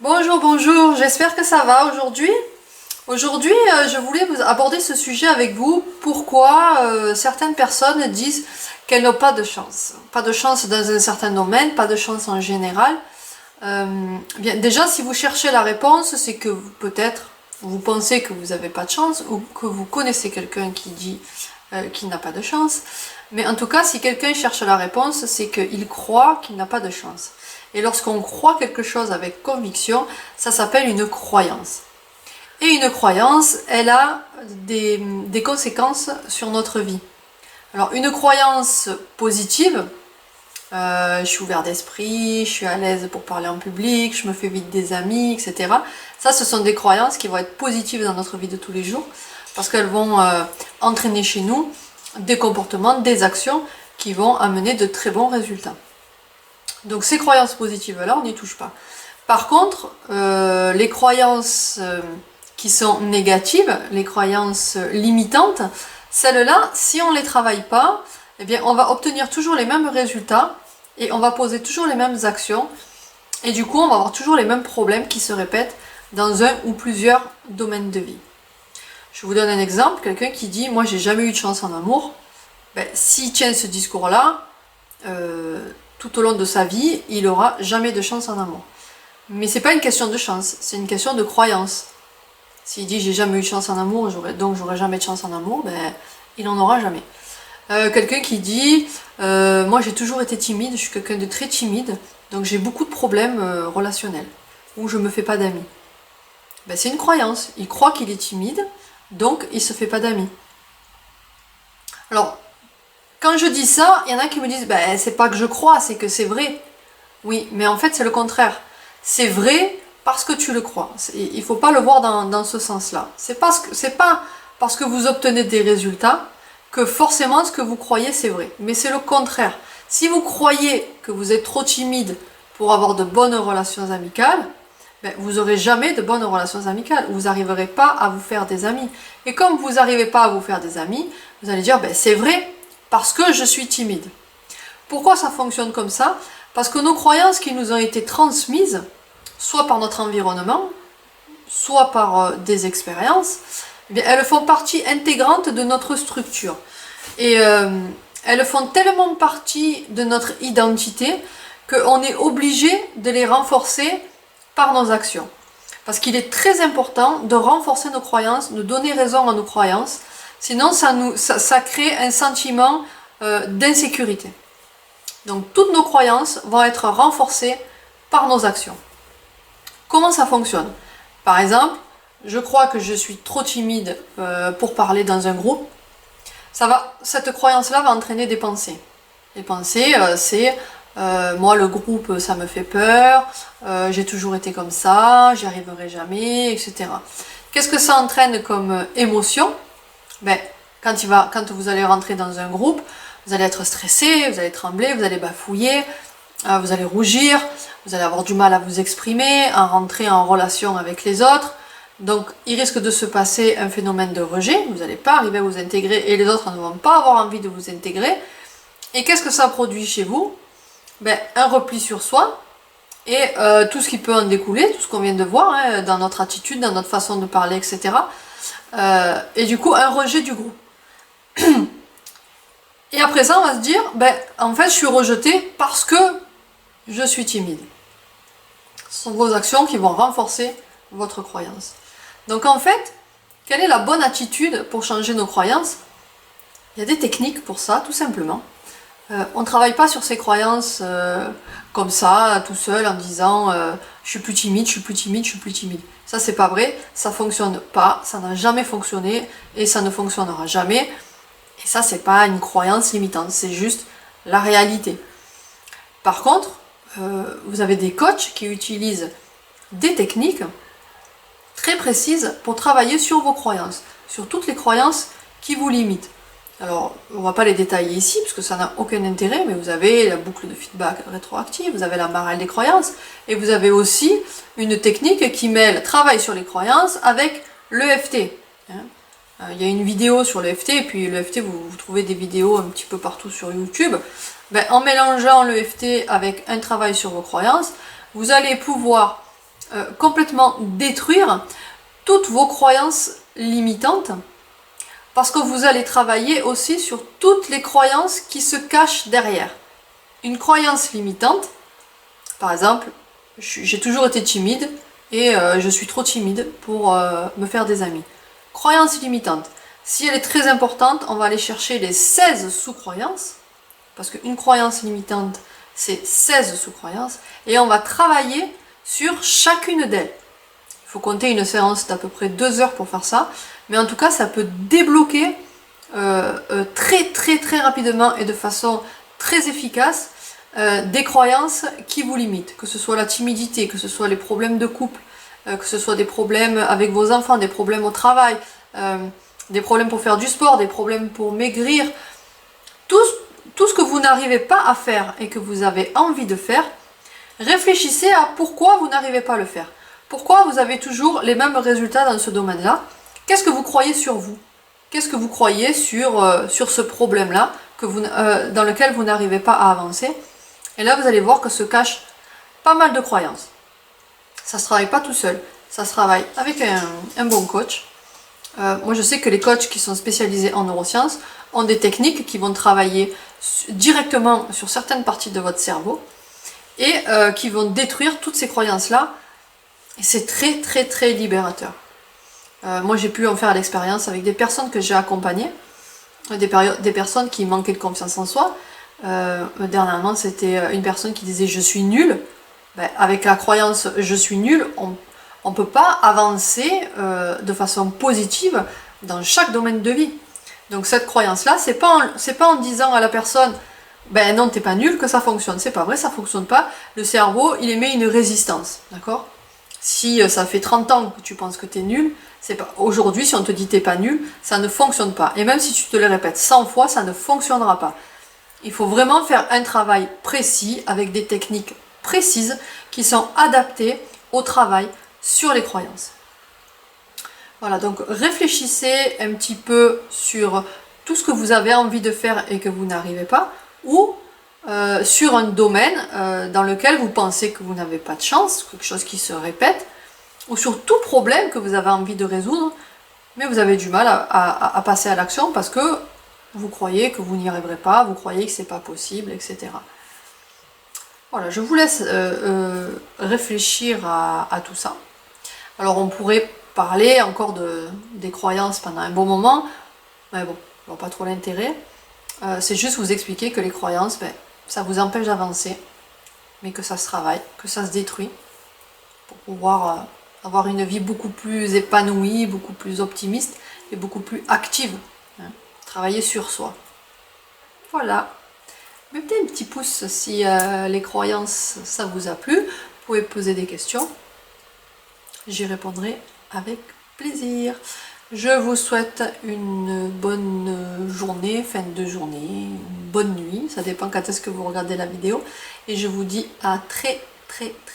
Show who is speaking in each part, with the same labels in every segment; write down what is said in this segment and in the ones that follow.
Speaker 1: Bonjour, bonjour, j'espère que ça va aujourd'hui. Aujourd'hui, je voulais vous aborder ce sujet avec vous. Pourquoi certaines personnes disent qu'elles n'ont pas de chance. Pas de chance dans un certain domaine, pas de chance en général. Bien, déjà, si vous cherchez la réponse, c'est que peut-être vous pensez que vous n'avez pas de chance ou que vous connaissez quelqu'un qui dit qu'il n'a pas de chance. Mais en tout cas, si quelqu'un cherche la réponse, c'est qu'il croit qu'il n'a pas de chance. Et lorsqu'on croit quelque chose avec conviction, ça s'appelle une croyance. Et une croyance, elle a des conséquences sur notre vie. Alors une croyance positive, je suis ouvert d'esprit, je suis à l'aise pour parler en public, je me fais vite des amis, etc. Ça, ce sont des croyances qui vont être positives dans notre vie de tous les jours, parce qu'elles vont entraîner chez nous des comportements, des actions qui vont amener de très bons résultats. Donc ces croyances positives-là, on n'y touche pas. Par contre, les croyances qui sont négatives, les croyances limitantes, celles-là, si on ne les travaille pas, eh bien, on va obtenir toujours les mêmes résultats et on va poser toujours les mêmes actions. Et du coup, on va avoir toujours les mêmes problèmes qui se répètent dans un ou plusieurs domaines de vie. Je vous donne un exemple, quelqu'un qui dit « moi j'ai jamais eu de chance en amour », ben, s'il tient ce discours-là, tout au long de sa vie, il n'aura jamais de chance en amour. Mais c'est pas une question de chance, c'est une question de croyance. S'il dit j'ai jamais eu de chance en amour, donc j'aurai jamais de chance en amour, ben il n'en aura jamais. Quelqu'un qui dit moi j'ai toujours été timide, je suis quelqu'un de très timide, donc j'ai beaucoup de problèmes relationnels, ou je me fais pas d'amis. Ben, c'est une croyance, il croit qu'il est timide, donc il se fait pas d'amis. Alors, quand je dis ça, il y en a qui me disent ben, c'est pas que je crois, c'est que c'est vrai. Oui, mais en fait c'est le contraire. C'est vrai parce que tu le crois. Il ne faut pas le voir dans ce sens-là. C'est pas parce que vous obtenez des résultats que forcément ce que vous croyez c'est vrai. Mais c'est le contraire. Si vous croyez que vous êtes trop timide pour avoir de bonnes relations amicales, ben, vous n'aurez jamais de bonnes relations amicales. Vous n'arriverez pas à vous faire des amis. Et comme vous n'arrivez pas à vous faire des amis, vous allez dire ben, c'est vrai parce que je suis timide. Pourquoi ça fonctionne comme ça ? Parce que nos croyances qui nous ont été transmises, soit par notre environnement, soit par des expériences, eh bien, elles font partie intégrante de notre structure. Et elles font tellement partie de notre identité qu'on est obligé de les renforcer par nos actions. Parce qu'il est très important de renforcer nos croyances, de donner raison à nos croyances, sinon ça crée un sentiment d'insécurité. Donc toutes nos croyances vont être renforcées par nos actions. Comment ça fonctionne ? Par exemple, je crois que je suis trop timide pour parler dans un groupe. Cette croyance-là va entraîner des pensées. Les pensées, c'est moi le groupe ça me fait peur, j'ai toujours été comme ça, j'y arriverai jamais, etc. Qu'est-ce que ça entraîne comme émotion ? Ben, quand vous allez rentrer dans un groupe, vous allez être stressé, vous allez trembler, vous allez bafouiller, vous allez rougir, vous allez avoir du mal à vous exprimer, à rentrer en relation avec les autres. Donc il risque de se passer un phénomène de rejet, vous n'allez pas arriver à vous intégrer et les autres ne vont pas avoir envie de vous intégrer. Et qu'est-ce que ça produit chez vous ? Ben, un repli sur soi et tout ce qui peut en découler, tout ce qu'on vient de voir hein, dans notre attitude, dans notre façon de parler, etc. Et du coup un rejet du groupe. Et après ça, on va se dire, ben, en fait, je suis rejeté parce que je suis timide. Ce sont vos actions qui vont renforcer votre croyance. Donc en fait, quelle est la bonne attitude pour changer nos croyances ? Il y a des techniques pour ça, tout simplement. On ne travaille pas sur ces croyances comme ça, tout seul, en disant je suis plus timide, je suis plus timide, je suis plus timide. Ça, c'est pas vrai, ça fonctionne pas, ça n'a jamais fonctionné et ça ne fonctionnera jamais. Et ça, c'est pas une croyance limitante, c'est juste la réalité. Par contre, vous avez des coachs qui utilisent des techniques très précises pour travailler sur vos croyances, sur toutes les croyances qui vous limitent. Alors, on va pas les détailler ici, parce que ça n'a aucun intérêt, mais vous avez la boucle de feedback rétroactive, vous avez la marelle des croyances, et vous avez aussi une technique qui mêle travail sur les croyances avec l'EFT. Il y a une vidéo sur l'EFT, et puis l'EFT, vous trouvez des vidéos un petit peu partout sur YouTube. Ben, en mélangeant l'EFT avec un travail sur vos croyances, vous allez pouvoir complètement détruire toutes vos croyances limitantes, parce que vous allez travailler aussi sur toutes les croyances qui se cachent derrière. Une croyance limitante, par exemple, j'ai toujours été timide et je suis trop timide pour me faire des amis. Croyance limitante. Si elle est très importante, on va aller chercher les 16 sous-croyances, parce qu'une croyance limitante, c'est 16 sous-croyances, et on va travailler sur chacune d'elles. Il faut compter une séance d'à peu près 2 heures pour faire ça, mais en tout cas, ça peut débloquer très rapidement et de façon très efficace des croyances qui vous limitent, que ce soit la timidité, que ce soit les problèmes de couple, que ce soit des problèmes avec vos enfants, des problèmes au travail, des problèmes pour faire du sport, des problèmes pour maigrir, tout ce que vous n'arrivez pas à faire et que vous avez envie de faire, réfléchissez à pourquoi vous n'arrivez pas à le faire. Pourquoi vous avez toujours les mêmes résultats dans ce domaine-là? Qu'est-ce que vous croyez sur vous? Qu'est-ce que vous croyez sur ce problème-là dans lequel vous n'arrivez pas à avancer? Et là, vous allez voir que se cache pas mal de croyances. Ça ne se travaille pas tout seul. Ça se travaille avec un bon coach. Moi, je sais que les coachs qui sont spécialisés en neurosciences ont des techniques qui vont travailler directement sur certaines parties de votre cerveau et qui vont détruire toutes ces croyances-là. Et c'est très libérateur. Moi, j'ai pu en faire l'expérience avec des personnes que j'ai accompagnées, des personnes qui manquaient de confiance en soi. Dernièrement, c'était une personne qui disait « je suis nulle ». Avec la croyance « je suis nulle », on ne peut pas avancer de façon positive dans chaque domaine de vie. Donc cette croyance-là, c'est pas en disant à la personne « ben non, t'es pas nul » que ça fonctionne. C'est pas vrai, ça fonctionne pas. Le cerveau, il émet une résistance, d'accord? Si ça fait 30 ans que tu penses que t'es nul, c'est pas aujourd'hui, si on te dit t'es pas nul, ça ne fonctionne pas. Et même si tu te le répètes 100 fois, ça ne fonctionnera pas. Il faut vraiment faire un travail précis avec des techniques précises qui sont adaptées au travail sur les croyances. Voilà, donc réfléchissez un petit peu sur tout ce que vous avez envie de faire et que vous n'arrivez pas, ou sur un domaine dans lequel vous pensez que vous n'avez pas de chance, quelque chose qui se répète, ou sur tout problème que vous avez envie de résoudre, mais vous avez du mal à passer à l'action parce que vous croyez que vous n'y arriverez pas, vous croyez que c'est pas possible, etc. Voilà, je vous laisse réfléchir à tout ça. Alors on pourrait parler encore des croyances pendant un bon moment, mais bon, je vois pas trop l'intérêt. C'est juste vous expliquer que les croyances, ça vous empêche d'avancer, mais que ça se travaille, que ça se détruit, pour pouvoir avoir une vie beaucoup plus épanouie, beaucoup plus optimiste et beaucoup plus active. Hein. Travailler sur soi. Voilà. Mettez un petit pouce si les croyances, ça vous a plu. Vous pouvez poser des questions. J'y répondrai avec plaisir. Je vous souhaite une bonne journée, fin de journée, une bonne nuit. Ça dépend quand est-ce que vous regardez la vidéo. Et je vous dis à très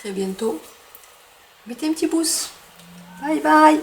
Speaker 1: bientôt. Mettez un petit pouce. Bye bye.